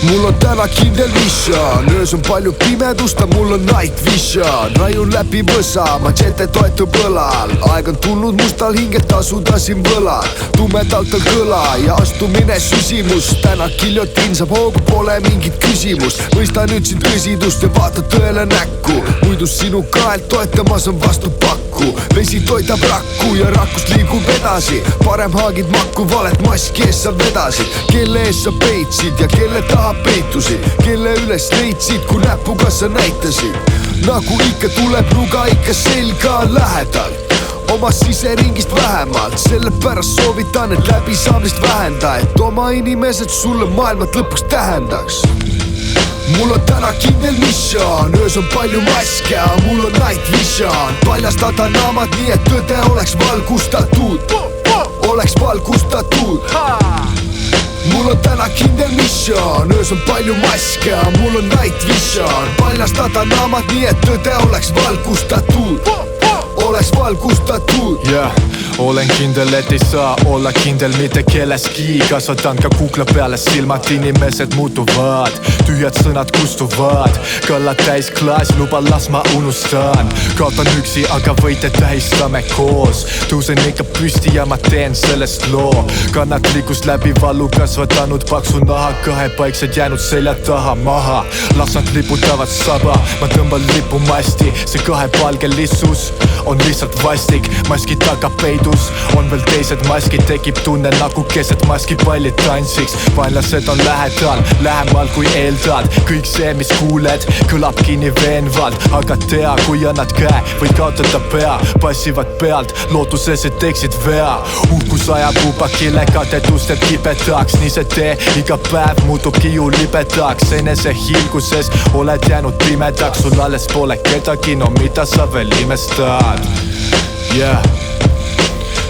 mul on täna kindel mission, öös on palju pimedust, aga mul on night vision. Raiun läbi võsa, machete toetub õlal. Aeg on tulnud mustal hingel tasuda siin võlad. Tumedalt on kõla ja astumine süsimus. Täna giljotiin saab hoogu, pole mingit küsimust. Mõista nüüd siin tõsidust ja vaata tõele näkku. Muidu sinu kaelt toetamas on vastu pakku. Vesi toidab rakku ja rakust liigub edasi. Parem haagid makku, valet maski ees sa vedasid. Kelle ees sa peitsid ja kelle taha peitusid, kelle üles leidsid, kui näpuga sa näitasid. Nagu ikka tuleb nuga ikka selga lähedalt, oma siseringist vähemalt. Sellepärast soovitan, et läbisaamist vähenda, et oma inimesed sulle maailmat lõpuks tähendaks. Mul on täna kindel mission, öös on palju maske, mul on night vision. Paljastada naamad nii, et tõde oleks valgustatud, oleks valgustatud. Mul on täna kindel mission, öös on palju maske, mul on night vision. Paljastada naamad nii, et tõde oleks valgustatud, oleks valgustatud. Olen kindel, et ei saa olla kindel mitte kelleski. Kasvatan ka kukla peale silmad, inimesed muutuvad, tühjad sõnad kustuvad. Kallad täis klaas, luba las ma unustan. Kaotan üksi, aga võite tähistame koos. Tõusen ikka püsti ja ma teen sellest loo. Kannatlikkust läbi valu kasvatanud paksu naha, kahepaiksed jäänud selja taha maha. Las nad liputavad saba, ma tõmban lipu masti. See kahepalgelisus on lihtsalt vastik, maski taga peidus on veel teised maskid. Tekib tunne nagu keset maskipalli tantsiks. Vaenlased on lähedal, lähemal kui eeldad. Kõik see, mis kuuled, kõlabki nii veenvalt. Aga tea, kui annad käe, võid kaotada pea. Passivad pealt, lootuses, et teeksid vea. Uhkus ajab upakile, kadedus teeb kibedaks. Nii see tee, iga päev muutubki ju libedaks. Enese hiilguses oled jäänud pimedaks. Sul alles pole kedagi, no mida sa veel imestad?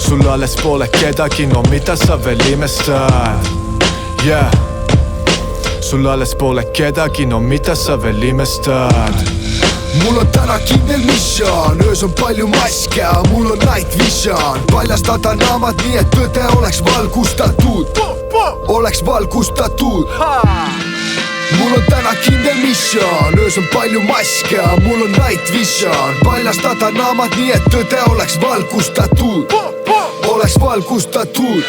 Sul alles pole kedagi, no mida sa veel imestad? Sul alles pole kedagi, no mida sa veel imestad? Mul on täna kindel mission, öös on palju maske, mul on night vision. Paljastada naamad nii, et tõde oleks valgustatud, oleks valgustatud. Mul on täna kindel mission, öös on palju maske, mul on night vision. Paljastada naamad nii, et tõde oleks valgustatud, oleks valgustatud.